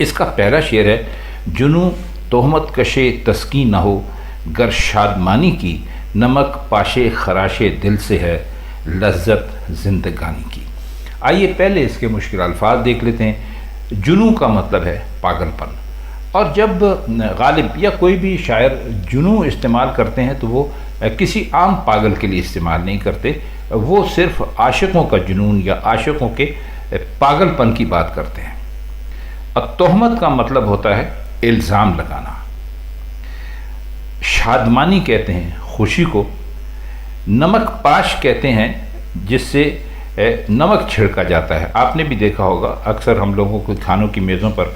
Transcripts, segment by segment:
اس کا پہلا شعر ہے، جنوں تہمت کشے تسکین نہ ہو، گر شادمانی کی، نمک پاشے خراشے دل سے ہے، لذت زندگانی کی۔ آئیے پہلے اس کے مشکل الفاظ دیکھ لیتے ہیں۔ جنوں کا مطلب ہے پاگل پن، اور جب غالب یا کوئی بھی شاعر جنوں استعمال کرتے ہیں تو وہ کسی عام پاگل کے لیے استعمال نہیں کرتے، وہ صرف عاشقوں کا جنون یا عاشقوں کے پاگل پن کی بات کرتے ہیں۔ تہمت کا مطلب ہوتا ہے الزام لگانا۔ شادمانی کہتے ہیں خوشی کو، نمک پاش کہتے ہیں جس سے نمک چھڑکا جاتا ہے۔ آپ نے بھی دیکھا ہوگا اکثر ہم لوگوں کو کھانوں کی میزوں پر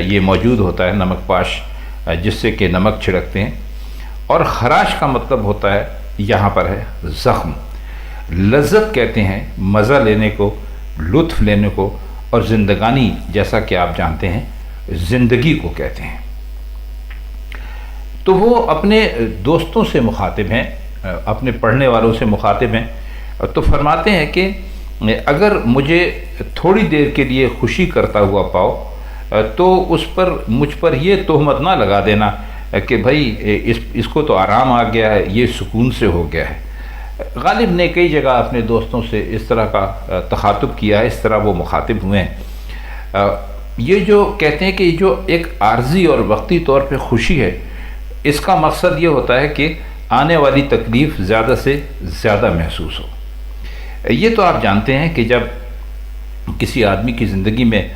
یہ موجود ہوتا ہے نمک پاش، جس سے کہ نمک چھڑکتے ہیں۔ اور خراش کا مطلب ہوتا ہے یہاں پر ہے زخم۔ لذت کہتے ہیں مزہ لینے کو، لطف لینے کو، اور زندگانی جیسا کہ آپ جانتے ہیں زندگی کو کہتے ہیں۔ تو وہ اپنے دوستوں سے مخاطب ہیں، اپنے پڑھنے والوں سے مخاطب ہیں، تو فرماتے ہیں کہ اگر مجھے تھوڑی دیر کے لیے خوشی کرتا ہوا پاؤ تو مجھ پر یہ تہمت نہ لگا دینا کہ بھائی اس کو تو آرام آ گیا ہے، یہ سکون سے ہو گیا ہے۔ غالب نے کئی جگہ اپنے دوستوں سے اس طرح کا تخاطب کیا ہے، اس طرح وہ مخاطب ہوئے ہیں۔ یہ جو کہتے ہیں کہ جو ایک عارضی اور وقتی طور پہ خوشی ہے، اس کا مقصد یہ ہوتا ہے کہ آنے والی تکلیف زیادہ سے زیادہ محسوس ہو۔ یہ تو آپ جانتے ہیں کہ جب کسی آدمی کی زندگی میں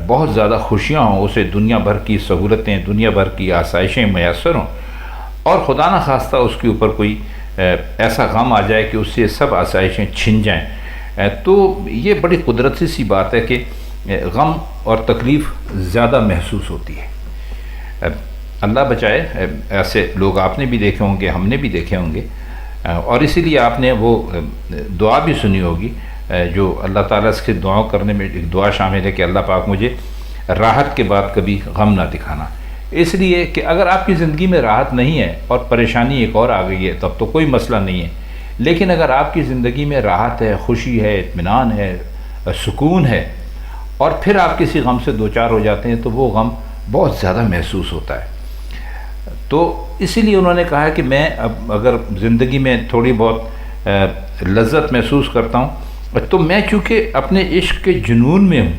بہت زیادہ خوشیاں ہوں، اسے دنیا بھر کی سہولتیں، دنیا بھر کی آسائشیں میسر ہوں، اور خدا نہ خواستہ اس کے اوپر کوئی ایسا غم آ جائے کہ اس سے سب آسائشیں چھن جائیں، تو یہ بڑی قدرتی سی بات ہے کہ غم اور تکلیف زیادہ محسوس ہوتی ہے۔ اللہ بچائے، ایسے لوگ آپ نے بھی دیکھے ہوں گے، ہم نے بھی دیکھے ہوں گے، اور اسی لیے آپ نے وہ دعا بھی سنی ہوگی جو اللہ تعالیٰ سے دعاؤں کرنے میں ایک دعا شامل ہے کہ اللہ پاک مجھے راحت کے بعد کبھی غم نہ دکھانا۔ اس لیے کہ اگر آپ کی زندگی میں راحت نہیں ہے اور پریشانی ایک اور آ گئی ہے تب تو کوئی مسئلہ نہیں ہے، لیکن اگر آپ کی زندگی میں راحت ہے، خوشی ہے، اطمینان ہے، سکون ہے، اور پھر آپ کسی غم سے دوچار ہو جاتے ہیں تو وہ غم بہت زیادہ محسوس ہوتا ہے۔ تو اسی لیے انہوں نے کہا کہ میں اب اگر زندگی میں تھوڑی بہت لذت محسوس کرتا ہوں تو میں چونکہ اپنے عشق کے جنون میں ہوں،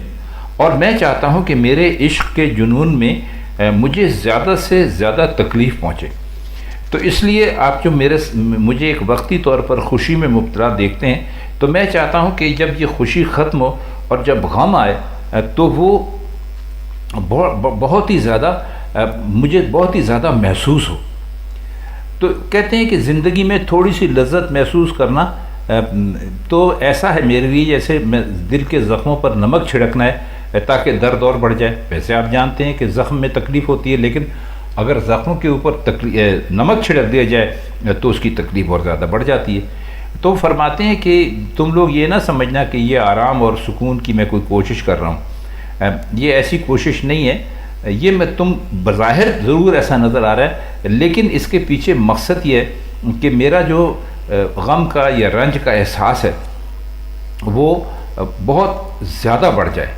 اور میں چاہتا ہوں کہ میرے عشق کے جنون میں مجھے زیادہ سے زیادہ تکلیف پہنچے، تو اس لیے آپ جو مجھے ایک وقتی طور پر خوشی میں مبتلا دیکھتے ہیں، تو میں چاہتا ہوں کہ جب یہ خوشی ختم ہو اور جب غم آئے تو وہ بہت ہی زیادہ مجھے بہت ہی زیادہ محسوس ہو۔ تو کہتے ہیں کہ زندگی میں تھوڑی سی لذت محسوس کرنا تو ایسا ہے میرے لیے جیسے دل کے زخموں پر نمک چھڑکنا ہے تاکہ درد اور بڑھ جائے۔ ویسے آپ جانتے ہیں کہ زخم میں تکلیف ہوتی ہے، لیکن اگر زخموں کے اوپر نمک چھڑک دیا جائے تو اس کی تکلیف اور زیادہ بڑھ جاتی ہے۔ تو فرماتے ہیں کہ تم لوگ یہ نہ سمجھنا کہ یہ آرام اور سکون کی میں کوئی کوشش کر رہا ہوں، یہ ایسی کوشش نہیں ہے، یہ میں تم بظاہر ضرور ایسا نظر آ رہا ہے، لیکن اس کے پیچھے مقصد یہ ہے کہ میرا جو غم کا یا رنج کا احساس ہے وہ بہت زیادہ بڑھ جائے،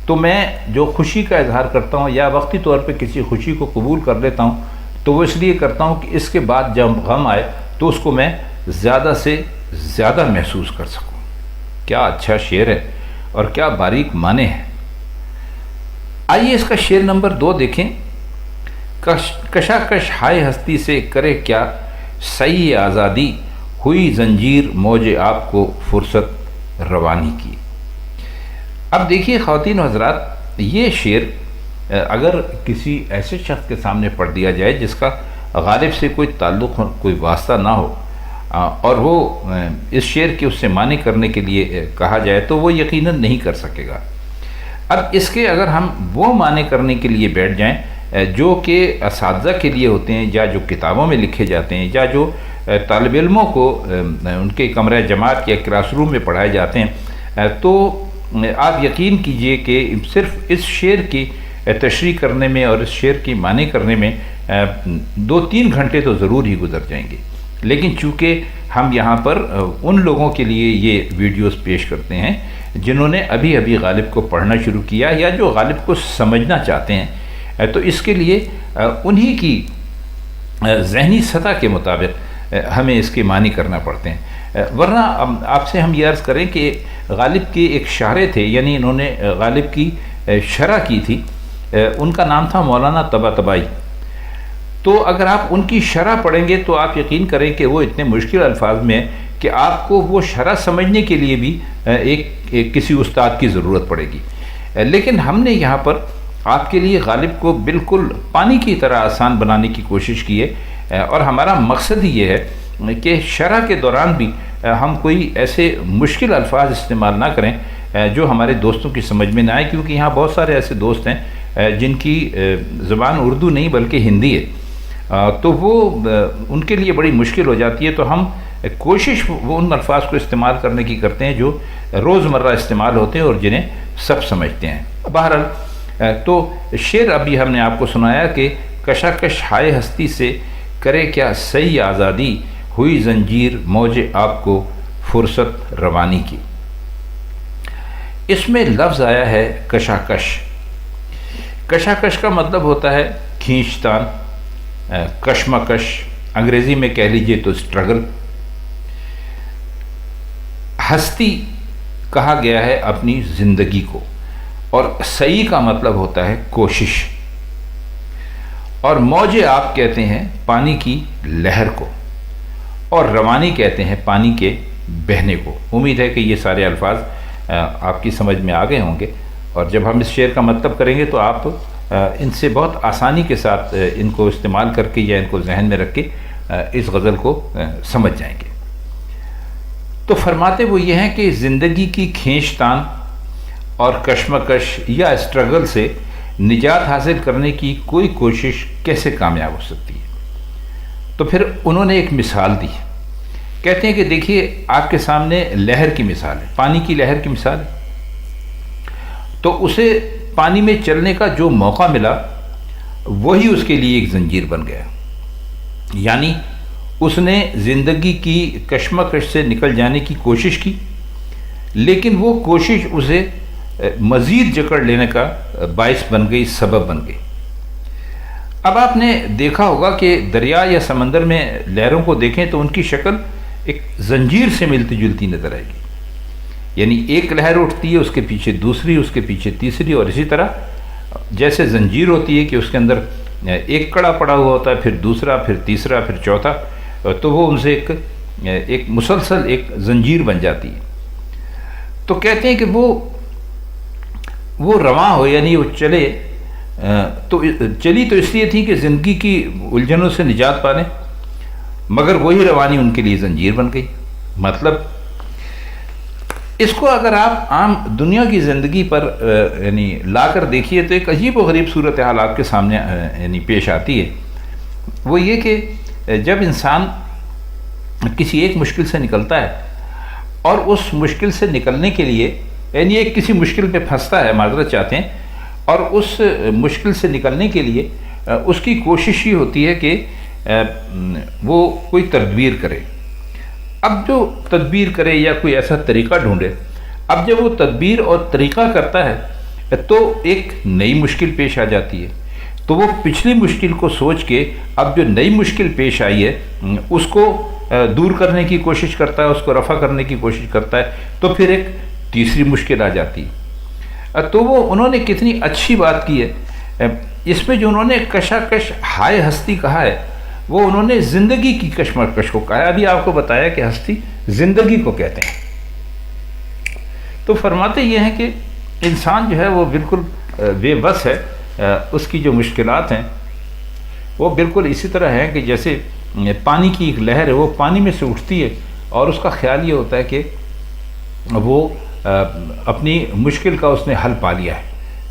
تو میں جو خوشی کا اظہار کرتا ہوں یا وقتی طور پہ کسی خوشی کو قبول کر لیتا ہوں تو وہ اس لیے کرتا ہوں کہ اس کے بعد جب غم آئے تو اس کو میں زیادہ سے زیادہ محسوس کر سکوں۔ کیا اچھا شعر ہے اور کیا باریک معنی ہے۔ آئیے اس کا شعر نمبر 2 دیکھیں۔ کشاکش ہائے ہستی سے کرے کیا، سعی آزادی ہوئی زنجیر موج آپ کو فرصت روانی کی۔ اب دیکھیے خواتین و حضرات، یہ شعر اگر کسی ایسے شخص کے سامنے پڑھ دیا جائے جس کا غالب سے کوئی تعلق کوئی واسطہ نہ ہو، اور وہ اس شعر کے اس سے معنی کرنے کے لیے کہا جائے تو وہ یقیناً نہیں کر سکے گا۔ اب اس کے اگر ہم وہ معنی کرنے کے لیے بیٹھ جائیں جو کہ اساتذہ کے لیے ہوتے ہیں یا جو کتابوں میں لکھے جاتے ہیں یا جو طالب علموں کو ان کے کمرہ جماعت یا کلاس روم میں پڑھائے جاتے ہیں، تو آپ یقین کیجئے کہ صرف اس شعر کی تشریح کرنے میں اور اس شعر کی معنی کرنے میں 2-3 گھنٹے تو ضرور ہی گزر جائیں گے۔ لیکن چونکہ ہم یہاں پر ان لوگوں کے لیے یہ ویڈیوز پیش کرتے ہیں جنہوں نے ابھی ابھی غالب کو پڑھنا شروع کیا یا جو غالب کو سمجھنا چاہتے ہیں، تو اس کے لیے انہی کی ذہنی سطح کے مطابق ہمیں اس کے معنی کرنا پڑتے ہیں، ورنہ آپ سے ہم یہ عرض کریں کہ غالب کے ایک شارح تھے، یعنی انہوں نے غالب کی شرح کی تھی، ان کا نام تھا مولانا طباطبائی۔ تو اگر آپ ان کی شرح پڑھیں گے تو آپ یقین کریں کہ وہ اتنے مشکل الفاظ میں ہے کہ آپ کو وہ شرح سمجھنے کے لیے بھی ایک کسی استاد کی ضرورت پڑے گی۔ لیکن ہم نے یہاں پر آپ کے لیے غالب کو بالکل پانی کی طرح آسان بنانے کی کوشش کی ہے، اور ہمارا مقصد ہی یہ ہے کہ شرح کے دوران بھی ہم کوئی ایسے مشکل الفاظ استعمال نہ کریں جو ہمارے دوستوں کی سمجھ میں نہ آئے، کیونکہ یہاں بہت سارے ایسے دوست ہیں جن کی زبان اردو نہیں بلکہ ہندی ہے، تو وہ ان کے لیے بڑی مشکل ہو جاتی ہے، تو ہم کوشش وہ ان الفاظ کو استعمال کرنے کی کرتے ہیں جو روزمرہ استعمال ہوتے ہیں اور جنہیں سب سمجھتے ہیں۔ بہرحال تو شعر ابھی ہم نے آپ کو سنایا کہ کشاکش ہائے ہستی سے کرے کیا صحیح آزادی، ہوئی زنجیر موج آپ کو فرصت روانی کی۔ اس میں لفظ آیا ہے کشاکش۔ کشاکش کا مطلب ہوتا ہے کھینچتان، کشمکش، انگریزی میں کہہ لیجئے تو اسٹرگل۔ ہستی کہا گیا ہے اپنی زندگی کو، اور سعی کا مطلب ہوتا ہے کوشش، اور موج آپ کہتے ہیں پانی کی لہر کو، اور روانی کہتے ہیں پانی کے بہنے کو۔ امید ہے کہ یہ سارے الفاظ آپ کی سمجھ میں آ گئے ہوں گے، اور جب ہم اس شعر کا مطلب کریں گے تو آپ ان سے بہت آسانی کے ساتھ ان کو استعمال کر کے یا ان کو ذہن میں رکھ کے اس غزل کو سمجھ جائیں گے۔ تو فرماتے وہ یہ ہیں کہ زندگی کی کھینچتان اور کشمکش یا اسٹرگل سے نجات حاصل کرنے کی کوئی کوشش کیسے کامیاب ہو سکتی ہے؟ تو پھر انہوں نے ایک مثال دی، کہتے ہیں کہ دیکھیے آپ کے سامنے لہر کی مثال ہے، پانی کی لہر کی مثال ہے، تو اسے پانی میں چلنے کا جو موقع ملا وہی اس کے لیے ایک زنجیر بن گیا، یعنی اس نے زندگی کی کشمکش سے نکل جانے کی کوشش کی، لیکن وہ کوشش اسے مزید جکڑ لینے کا باعث بن گئی، سبب بن گئی۔ اب آپ نے دیکھا ہوگا کہ دریا یا سمندر میں لہروں کو دیکھیں تو ان کی شکل ایک زنجیر سے ملتی جلتی نظر آئے گی، یعنی ایک لہر اٹھتی ہے، اس کے پیچھے دوسری، اس کے پیچھے تیسری، اور اسی طرح جیسے زنجیر ہوتی ہے کہ اس کے اندر ایک کڑا پڑا ہوا ہوتا ہے، پھر دوسرا، پھر تیسرا، پھر چوتھا، تو وہ ان سے ایک مسلسل ایک زنجیر بن جاتی ہے۔ تو کہتے ہیں کہ وہ رواں ہو، یعنی وہ چلے، تو چلی تو اس لیے تھی کہ زندگی کی الجھنوں سے نجات پانے، مگر وہی روانی ان کے لیے زنجیر بن گئی۔ مطلب اس کو اگر آپ عام دنیا کی زندگی پر یعنی لا کر دیکھیے تو ایک عجیب و غریب صورتحال آپ کے سامنے یعنی پیش آتی ہے۔ وہ یہ کہ جب انسان کسی ایک مشکل سے نکلتا ہے اور اس مشکل سے نکلنے کے لیے یعنی ایک کسی مشکل پہ پھنستا ہے، معذرت چاہتے ہیں، اور اس مشکل سے نکلنے کے لیے اس کی کوشش یہ ہوتی ہے کہ وہ کوئی تدبیر کرے۔ اب جو تدبیر کرے یا کوئی ایسا طریقہ ڈھونڈے، اب جب وہ تدبیر اور طریقہ کرتا ہے تو ایک نئی مشکل پیش آ جاتی ہے، تو وہ پچھلی مشکل کو سوچ کے اب جو نئی مشکل پیش آئی ہے اس کو دور کرنے کی کوشش کرتا ہے، اس کو رفع کرنے کی کوشش کرتا ہے، تو پھر ایک تیسری مشکل آ جاتی ہے۔ تو وہ انہوں نے کتنی اچھی بات کی ہے اس میں، جو انہوں نے کشاکش ہائے ہستی کہا ہے وہ انہوں نے زندگی کی کشمکش کو کہا ہے۔ ابھی آپ کو بتایا کہ ہستی زندگی کو کہتے ہیں، تو فرماتے یہ ہیں کہ انسان جو ہے وہ بالکل بے بس ہے، اس کی جو مشکلات ہیں وہ بالکل اسی طرح ہیں کہ جیسے پانی کی ایک لہر ہے، وہ پانی میں سے اٹھتی ہے اور اس کا خیال یہ ہوتا ہے کہ وہ اپنی مشکل کا اس نے حل پا لیا ہے،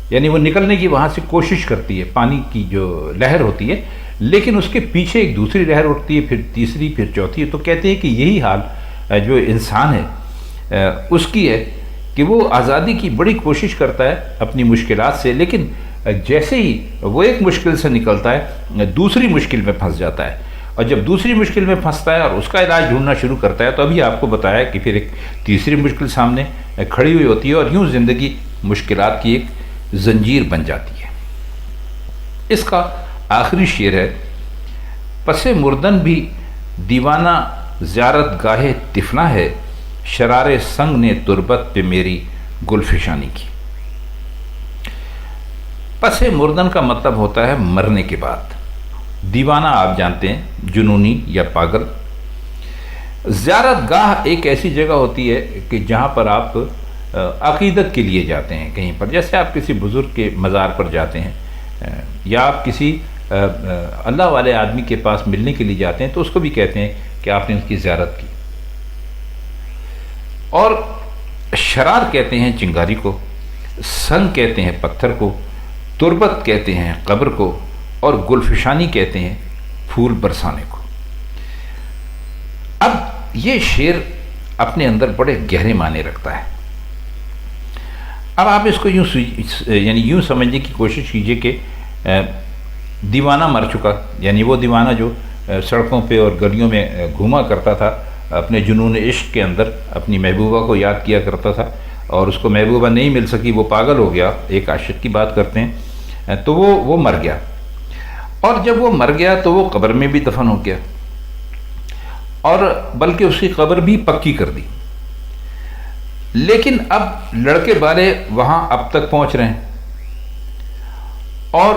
یعنی وہ نکلنے کی وہاں سے کوشش کرتی ہے، پانی کی جو لہر ہوتی ہے، لیکن اس کے پیچھے ایک دوسری لہر اٹھتی ہے، پھر تیسری، پھر چوتھی ہے۔ تو کہتے ہیں کہ یہی حال جو انسان ہے اس کی ہے کہ وہ آزادی کی بڑی کوشش کرتا ہے اپنی مشکلات سے، لیکن جیسے ہی وہ ایک مشکل سے نکلتا ہے دوسری مشکل میں پھنس جاتا ہے، اور جب دوسری مشکل میں پھنستا ہے اور اس کا علاج ڈھونڈنا شروع کرتا ہے تو ابھی آپ کو بتایا کہ پھر ایک تیسری مشکل سامنے کھڑی ہوئی ہوتی ہے اور یوں زندگی مشکلات کی ایک زنجیر بن جاتی ہے۔ اس کا آخری شعر ہے: پس مردن بھی دیوانہ زیارت گاہ تفنا ہے، شرار سنگ نے تربت پہ میری گل فشانی کی۔ پس مردن کا مطلب ہوتا ہے مرنے کے بعد۔ دیوانہ آپ جانتے ہیں جنونی یا پاگل۔ زیارت گاہ ایک ایسی جگہ ہوتی ہے کہ جہاں پر آپ عقیدت کے لیے جاتے ہیں کہیں پر، جیسے آپ کسی بزرگ کے مزار پر جاتے ہیں یا آپ کسی اللہ والے آدمی کے پاس ملنے کے لیے جاتے ہیں تو اس کو بھی کہتے ہیں کہ آپ نے اس کی زیارت کی۔ اور شرار کہتے ہیں چنگاری کو، سنگ کہتے ہیں پتھر کو، تربت کہتے ہیں قبر کو، اور گلفشانی کہتے ہیں پھول برسانے کو۔ اب یہ شعر اپنے اندر بڑے گہرے معنی رکھتا ہے۔ اب آپ اس کو یوں سمجھنے کی کوشش کیجئے کہ دیوانہ مر چکا، یعنی وہ دیوانہ جو سڑکوں پہ اور گلیوں میں گھوما کرتا تھا، اپنے جنون عشق کے اندر اپنی محبوبہ کو یاد کیا کرتا تھا، اور اس کو محبوبہ نہیں مل سکی، وہ پاگل ہو گیا، ایک عاشق کی بات کرتے ہیں، تو وہ مر گیا۔ اور جب وہ مر گیا تو وہ قبر میں بھی دفن ہو گیا، اور بلکہ اس کی قبر بھی پکی کر دی۔ لیکن اب لڑکے والے وہاں اب تک پہنچ رہے ہیں اور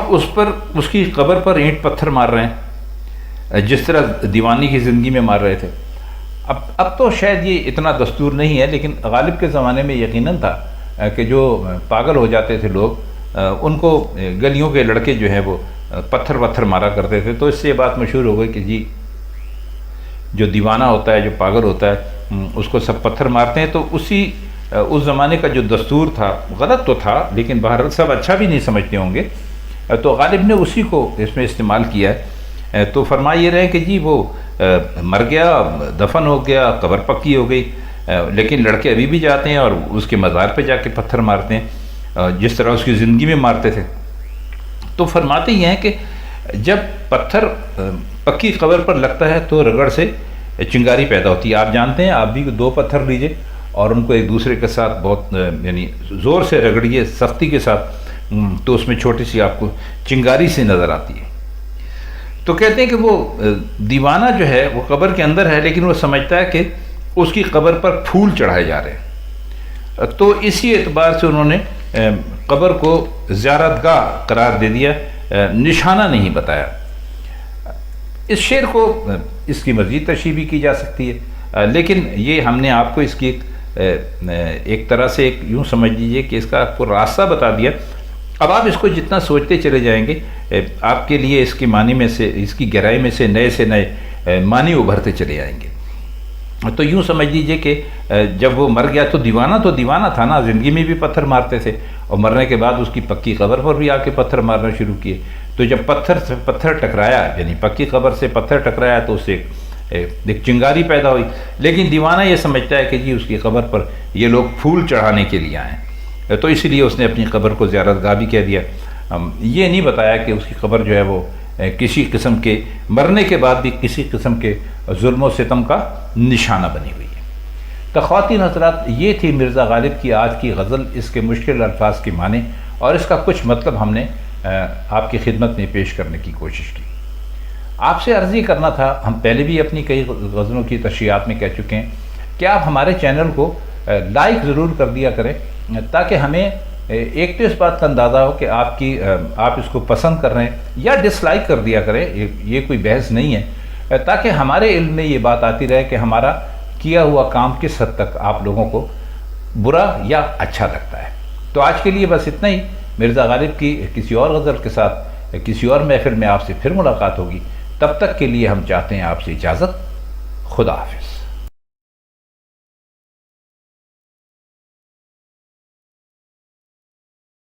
اس کی قبر پر اینٹ پتھر مار رہے ہیں، جس طرح دیوانی کی زندگی میں مار رہے تھے۔ اب تو شاید یہ اتنا دستور نہیں ہے، لیکن غالب کے زمانے میں یقیناً تھا کہ جو پاگل ہو جاتے تھے لوگ، ان کو گلیوں کے لڑکے جو ہیں وہ پتھر مارا کرتے تھے۔ تو اس سے یہ بات مشہور ہو گئی کہ جی جو دیوانہ ہوتا ہے، جو پاگل ہوتا ہے، اس کو سب پتھر مارتے ہیں۔ تو اس زمانے کا جو دستور تھا، غلط تو تھا لیکن بہرحال سب اچھا بھی نہیں سمجھتے ہوں گے، تو غالب نے اسی کو اس میں استعمال کیا ہے۔ تو فرما یہ رہے کہ جی وہ مر گیا، دفن ہو گیا، قبر پکی ہو گئی، لیکن لڑکے ابھی بھی جاتے ہیں اور اس کے مزار پہ جا کے پتھر مارتے ہیں جس طرح اس کی زندگی میں مارتے تھے۔ تو فرماتے یہ ہیں کہ جب پتھر پکی قبر پر لگتا ہے تو رگڑ سے چنگاری پیدا ہوتی ہے۔ آپ جانتے ہیں، آپ بھی 2 پتھر لیجئے اور ان کو ایک دوسرے کے ساتھ بہت یعنی زور سے رگڑیے، سختی کے ساتھ، تو اس میں چھوٹی سی آپ کو چنگاری سے نظر آتی ہے۔ تو کہتے ہیں کہ وہ دیوانہ جو ہے وہ قبر کے اندر ہے، لیکن وہ سمجھتا ہے کہ اس کی قبر پر پھول چڑھائے جا رہے ہیں۔ تو اسی اعتبار سے انہوں نے قبر کو زیارت گاہ قرار دے دیا، نشانہ نہیں بتایا۔ اس شعر کو اس کی مزید تشریح بھی کی جا سکتی ہے، لیکن یہ ہم نے آپ کو اس کی ایک طرح سے یوں سمجھ لیجیے کہ اس کا آپ کو راستہ بتا دیا۔ اب آپ اس کو جتنا سوچتے چلے جائیں گے، آپ کے لیے اس کی معنی میں سے، اس کی گہرائی میں سے نئے معنی ابھرتے چلے آئیں گے۔ تو یوں سمجھ لیجئے کہ جب وہ مر گیا تو دیوانہ تھا نا، زندگی میں بھی پتھر مارتے تھے، اور مرنے کے بعد اس کی پکی قبر پر بھی آ کے پتھر مارنا شروع کیے۔ تو جب پتھر سے پتھر ٹکرایا، یعنی پکی قبر سے پتھر ٹکرایا، تو اس سے ایک چنگاری پیدا ہوئی۔ لیکن دیوانہ یہ سمجھتا ہے کہ جی اس کی قبر پر یہ لوگ پھول چڑھانے کے لیے آئے ہیں، تو اسی لیے اس نے اپنی قبر کو زیارت گاہ بھی کہہ دیا۔ یہ نہیں بتایا کہ اس کی قبر جو ہے وہ کسی قسم کے مرنے کے بعد بھی کسی قسم کے ظلم و ستم کا نشانہ بنی ہوئی ہے۔ تو خواتین حضرات، یہ تھی مرزا غالب کی آج کی غزل، اس کے مشکل الفاظ کے معنی اور اس کا کچھ مطلب ہم نے آپ کی خدمت میں پیش کرنے کی کوشش کی۔ آپ سے عرض یہ کرنا تھا، ہم پہلے بھی اپنی کئی غزلوں کی تشریحات میں کہہ چکے ہیں کہ آپ ہمارے چینل کو لائک ضرور کر دیا کریں، تاکہ ہمیں ایک تو اس بات کا اندازہ ہو کہ آپ اس کو پسند کر رہے ہیں، یا ڈس لائک کر دیا کریں، یہ کوئی بحث نہیں ہے، تاکہ ہمارے علم میں یہ بات آتی رہے کہ ہمارا کیا ہوا کام کس حد تک آپ لوگوں کو برا یا اچھا لگتا ہے۔ تو آج کے لیے بس اتنا ہی۔ مرزا غالب کی کسی اور غزل کے ساتھ کسی اور محفل میں آپ سے پھر ملاقات ہوگی۔ تب تک کے لیے ہم چاہتے ہیں آپ سے اجازت۔ خدا حافظ۔